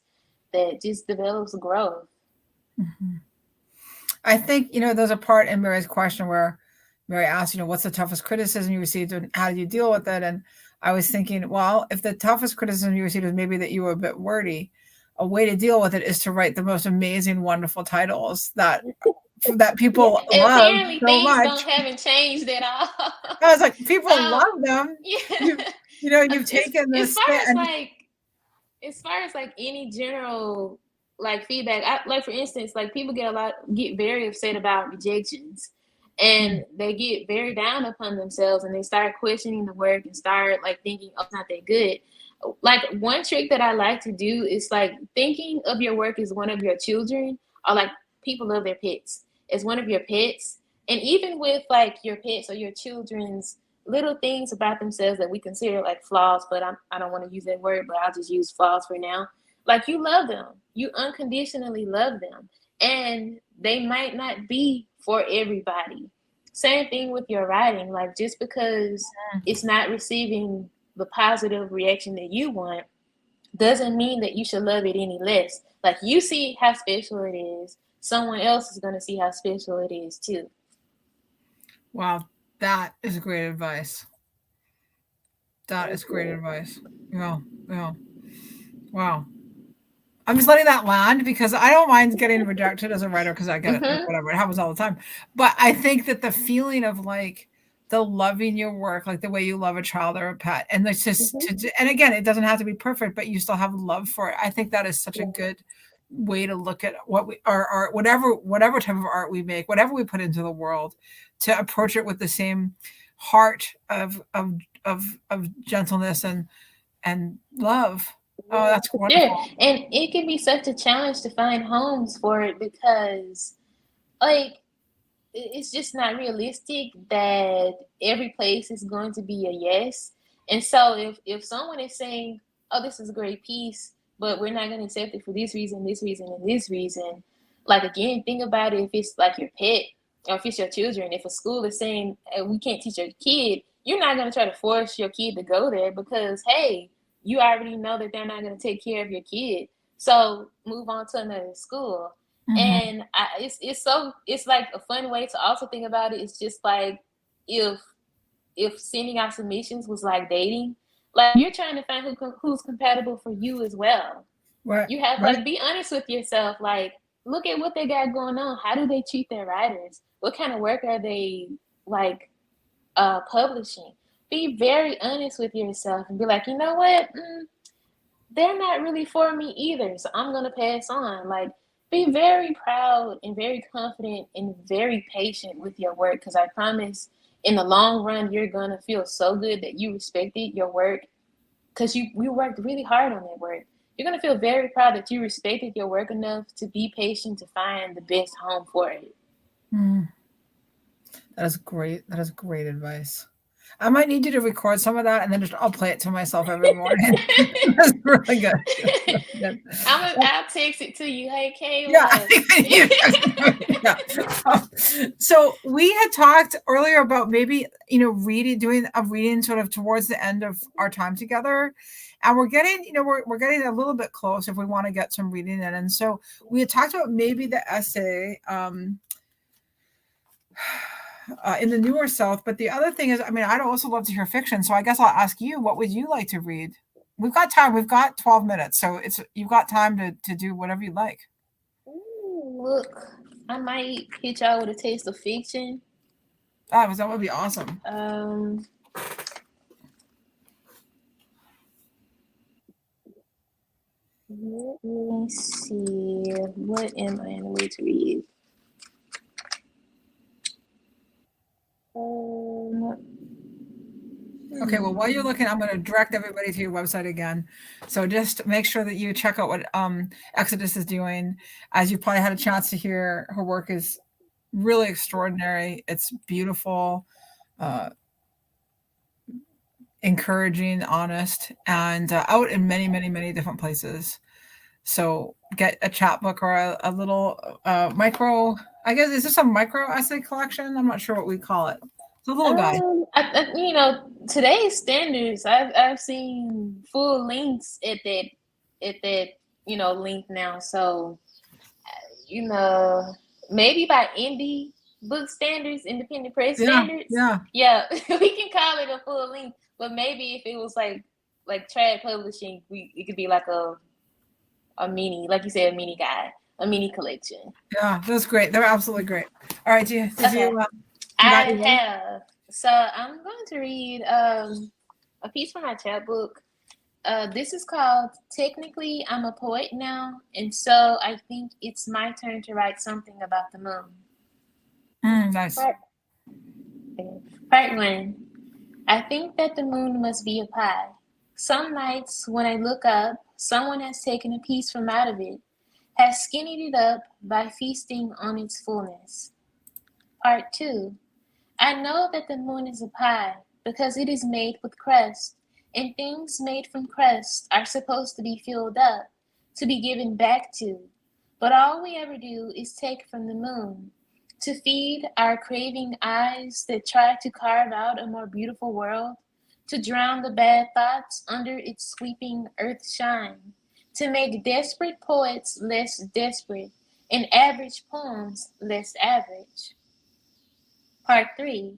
that just develops growth. Mm-hmm. I think, there's a part in Mary's question where Mary asked, what's the toughest criticism you received and how did you deal with it? And I was thinking, well, if the toughest criticism you received was maybe that you were a bit wordy, a way to deal with it is to write the most amazing, wwonderful titles that people love apparently so things much. haven't changed at all. I was like, people love them. Yeah. You've taken this. As far as any general feedback, for instance, people get very upset about rejections, and they get very down upon themselves, and they start questioning the work and start thinking, oh, it's not that good. One trick that I like to do is thinking of your work as one of your children, or people love their pets as one of your pets. And even with your pets or your children's little things about themselves that we consider flaws, but I don't want to use that word, but I'll just use flaws for now. You love them, you unconditionally love them, and they might not be for everybody. Same thing with your writing. Just because it's not receiving the positive reaction that you want doesn't mean that you should love it any less. You see how special it is, someone else is going to see how special it is too. Wow, that is great advice. That is great advice. Yeah. Wow. I'm just letting that land, because I don't mind getting rejected as a writer, because I get it, whatever. It happens all the time. But I think that the feeling of the loving your work, like the way you love a child or a pet. And it's just, Mm-hmm. and again, it doesn't have to be perfect, but you still have love for it. I think that is such a Yeah. good way to look at what we, our art, whatever type of art we make, whatever we put into the world, to approach it with the same heart of gentleness and love. Oh, that's Yeah, wonderful. and it can be such a challenge to find homes for it because, like, it's just not realistic that every place is going to be a yes. And so if someone is saying, "Oh, this is a great piece, but we're not going to accept it for this reason, and this reason," like again, think about it. If it's like your pet or if it's your children, if a school is saying, hey, we can't teach your kid, you're not going to try to force your kid to go there because hey, you already know that they're not going to take care of your kid. So move on to another school. Mhm. And it's like a fun way to also think about it. It's just like if sending out submissions was like dating, like you're trying to find who's compatible for you as well. Right, You have right. like be honest with yourself. Like look at what they got going on. How do they treat their writers? What kind of work are they like publishing? Be very honest with yourself and be like, you know what? They're not really for me either. So I'm going to pass on. Like, be very proud and very confident and very patient with your work because I promise in the long run, you're going to feel so good that you respected your work because you worked really hard on that work. You're going to feel very proud that you respected your work enough to be patient to find the best home for it. Mm, that is great. That is great advice. I might need you to record some of that and then just I'll play it to myself every morning. That's really good. That's really good. I'll text it to you. Hey, Yeah, Kayla. yeah. So we had talked earlier about maybe doing a reading sort of towards the end of our time together, and we're getting we're getting a little bit close if we want to get some reading in. And so we had talked about maybe the essay. In the newer South. But the other thing is, I mean, I'd also love to hear fiction. So I guess I'll ask you, what would you like to read? We've got time. We've got 12 minutes. So you've got time to do whatever you like. Ooh, look, I might hit y'all with a taste of fiction. That would be awesome. Let me see. What am I in the mood to read? Okay, well, while you're looking, I'm going to direct everybody to your website again. So just make sure that you check out what Exodus is doing. As you've probably had a chance to hear, her work is really extraordinary. It's beautiful, encouraging, honest, and out in many, many, many different places. So get a chapbook or a little micro, I guess, is this a micro essay collection? I'm not sure what we call it. It's a little guy. Today's standards, I've seen full lengths at that length now. So maybe by indie book standards, independent press standards, yeah, we can call it a full length. But maybe if it was like trad publishing, it could be like a mini, like you said, a mini guide, a mini collection. Yeah, that's great. They're absolutely great. All right, I have. So I'm going to read a piece from my chapbook. This is called "Technically, I'm a Poet Now, and so I think it's my turn to write something about the moon." Nice. Part 1. I think that the moon must be a pie. Some nights when I look up, someone has taken a piece from out of it, has skinnied it up by feasting on its fullness. Part 2. I know that the moon is a pie because it is made with crust, and things made from crust are supposed to be filled up, to be given back to. But all we ever do is take from the moon, to feed our craving eyes that try to carve out a more beautiful world, to drown the bad thoughts under its sweeping earth shine, to make desperate poets less desperate, and average poems less average. Part 3.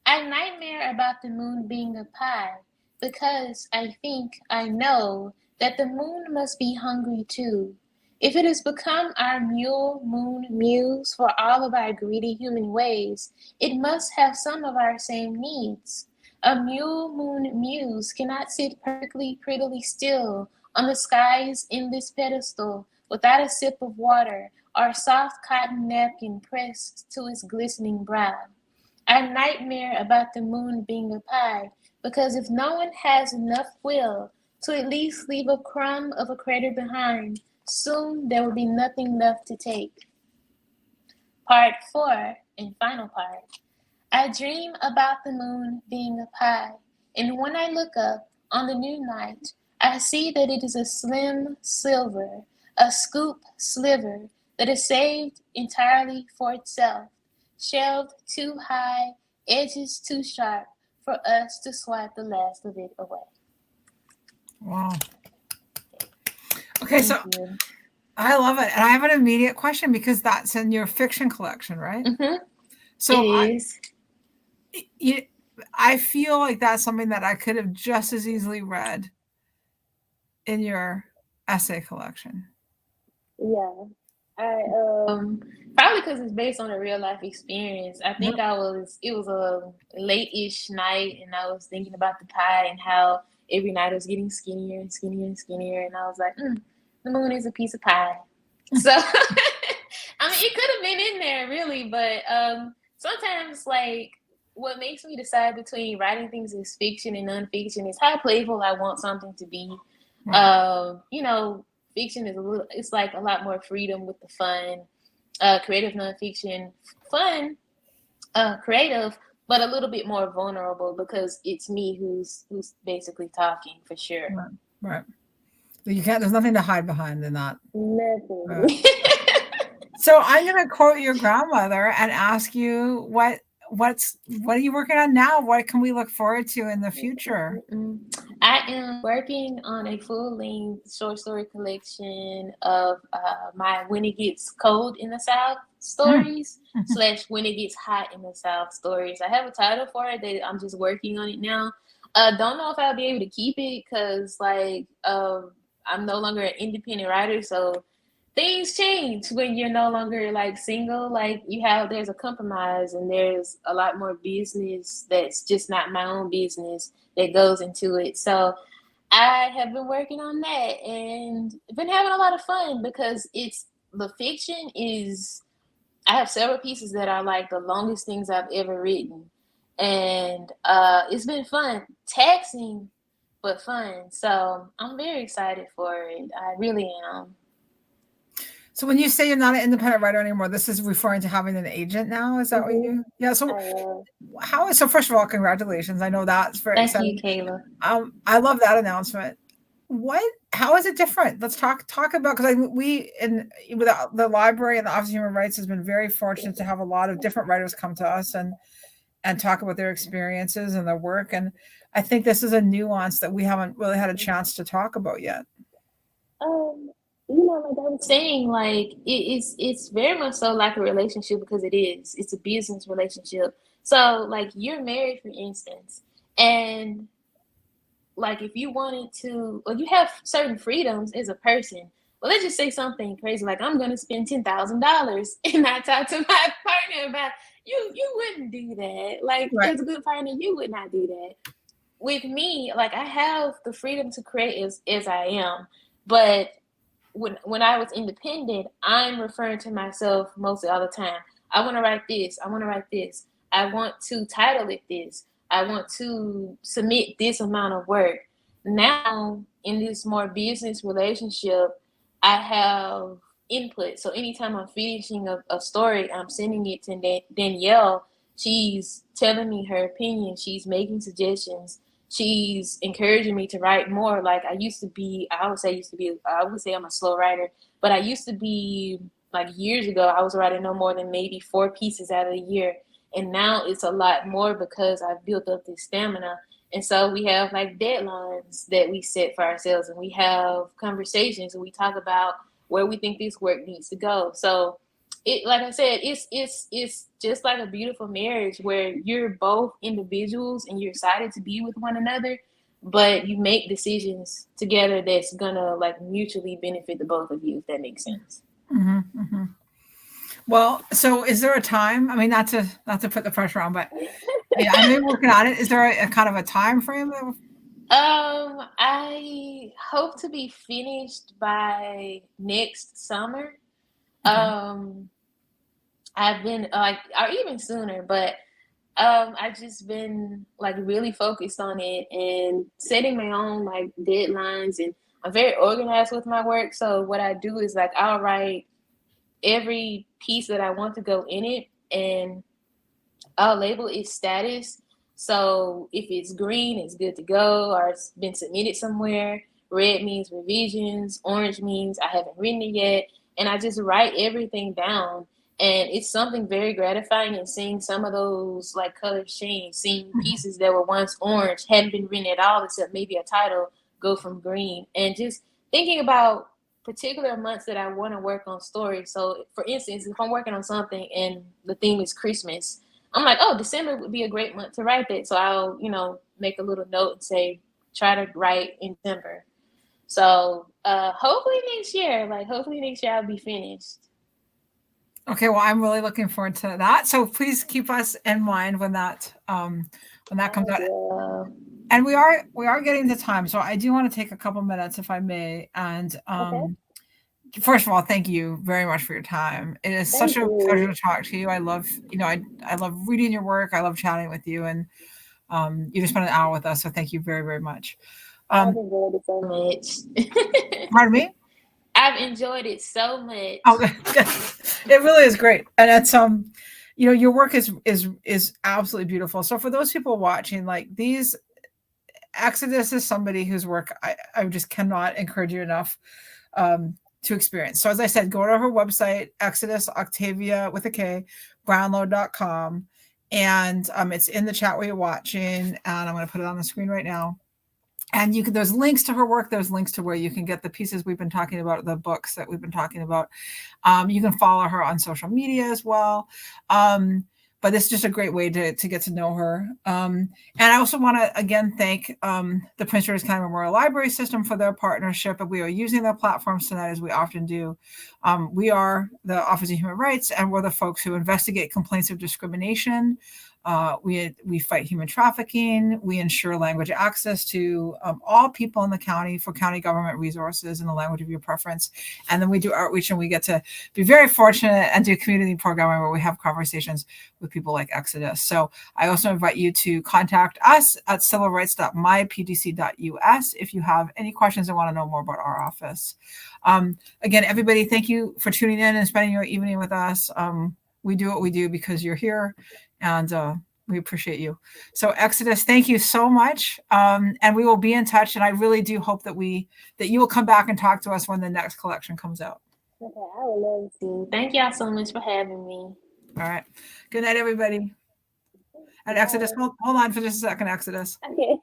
I nightmare about the moon being a pie because I think I know that the moon must be hungry too, If it has become our mule moon muse for all of our greedy human ways, it must have some of our same needs. A mule moon muse cannot sit perfectly prettily still on the sky's endless pedestal without a sip of water or a soft cotton napkin pressed to its glistening brow. I nightmare about the moon being a pie, because if no one has enough will to at least leave a crumb of a crater behind, soon there will be nothing left to take. Part 4 and final part. I dream about the moon being a pie, and when I look up on the new night, I see that it is a slim silver, a scoop sliver that is saved entirely for itself, shelved too high, edges too sharp for us to swipe the last of it away. Wow. Okay, so Thank you. I love it. And I have an immediate question because that's in your fiction collection, right? So It is. I feel like that's something that I could have just as easily read in your essay collection. Yeah. I Probably because it's based on a real life experience. I think it was a late-ish night, and I was thinking about the pie and how every night it was getting skinnier and skinnier and skinnier, and I was like, the moon is a piece of pie. So, I mean, it could have been in there, really, but sometimes, like, what makes me decide between writing things as fiction and nonfiction is how playful I want something to be. You know, fiction is it's like a lot more freedom with the fun. Creative nonfiction, fun, creative, but a little bit more vulnerable because it's me who's basically talking, for sure. Right. You can't. There's nothing to hide behind in that. nothing. So I'm going to quote your grandmother and ask you what are you working on now? What can we look forward to in the future? I am working on a full-length short story collection of my When It Gets Cold in the South stories / When It Gets Hot in the South stories. I have a title for it that I'm just working on it now. Don't know if I'll be able to keep it because I'm no longer an independent writer, so things change when you're no longer like single. Like there's a compromise and there's a lot more business that's just not my own business that goes into it. So I have been working on that and been having a lot of fun because the fiction is, I have several pieces that are like the longest things I've ever written. And it's been fun, taxing, but fun. So I'm very excited for it. I really am. So when you say you're not an independent writer anymore, this is referring to having an agent now? Is that what you? Yeah. So so first of all, congratulations. I know that's very exciting. Thank you, Kayla. I love that announcement. How is it different? Let's talk about, because with the library and the Office of Human Rights has been very fortunate to have a lot of different writers come to us and talk about their experiences and their work. And I think this is a nuance that we haven't really had a chance to talk about yet. You know, like I was saying, like it's very much so like a relationship because it's a business relationship. So like you're married, for instance, and like if you wanted to, or you have certain freedoms as a person. Well, let's just say something crazy like I'm going to spend $10,000 and I talk to my partner about you wouldn't do that. Like as a good partner, you would not do that. With me, like I have the freedom to create as I am, but when I was independent, I'm referring to myself mostly all the time. I want to write this. I want to write this. I want to title it this. I want to submit this amount of work. Now, in this more business relationship, I have input. So anytime I'm finishing a story, I'm sending it to Danielle. She's telling me her opinion. She's making suggestions. She's encouraging me to write more. Like I would say I'm a slow writer, but I used to be, like years ago, I was writing no more than maybe 4 pieces out of a year. And now it's a lot more because I've built up this stamina. And so we have like deadlines that we set for ourselves, and we have conversations and we talk about where we think this work needs to go. So like I said, it's just like a beautiful marriage where you're both individuals and you're excited to be with one another, but you make decisions together that's gonna like mutually benefit the both of you, if that makes sense. Mm-hmm, mm-hmm. Well, so is there a time? I mean, not to put the pressure on, but yeah, I know you're working on it. Is there a kind of a time frame? I hope to be finished by next summer. Okay. I've been like, or even sooner, but I've just been like really focused on it and setting my own like deadlines, and I'm very organized with my work. So what I do is like I'll write every piece that I want to go in it, and I'll label its status. So if it's green, it's good to go or it's been submitted somewhere. Red means revisions. Orange means I haven't written it yet. And I just write everything down. And it's something very gratifying in seeing some of those like colors change, seeing pieces that were once orange, hadn't been written at all except maybe a title, go from green. And just thinking about particular months that I want to work on stories. So for instance, if I'm working on something and the theme is Christmas, I'm like, oh, December would be a great month to write that. So I'll, make a little note and say, try to write in December. So hopefully next year I'll be finished. Okay, well, I'm really looking forward to that. So please keep us in mind when that comes out. Yeah. And we are getting to time, so I do want to take a couple minutes, if I may. And Okay. first of all, thank you very much for your time. It is Thank such a you. pleasure to talk to you. I love, I love reading your work. I love chatting with you, and you just spent an hour with us, so thank you very, very much. I've enjoyed it so much. Pardon me? I've enjoyed it so much. Oh, it really is great, and it's your work is absolutely beautiful. So for those people watching, like these, Exodus is somebody whose work I just cannot encourage you enough to experience. So as I said, go to her website, Exodus, Oktavia with a K, Brownlow.com, and it's in the chat where you're watching, and I'm going to put it on the screen right now. And there's links to her work. There's links to where you can get the pieces we've been talking about, the books that we've been talking about. You can follow her on social media as well. But it's just a great way to get to know her. And I also want to, again, thank the Prince George's County Memorial Library System for their partnership. And we are using their platforms tonight, as we often do. We are the Office of Human Rights, and we're the folks who investigate complaints of discrimination. We fight human trafficking. We ensure language access to all people in the county for county government resources in the language of your preference. And then we do outreach, and we get to be very fortunate and do community programming where we have conversations with people like Exodus. So I also invite you to contact us at civilrights.mypdc.us if you have any questions and want to know more about our office. Again, everybody, thank you for tuning in and spending your evening with us. We do what we do because you're here, and we appreciate you. So Exodus, thank you so much. And we will be in touch. And I really do hope that you will come back and talk to us when the next collection comes out. Okay, I would love to. Thank y'all so much for having me. All right. Good night, everybody. And Exodus, hold on for just a second, Exodus. Okay.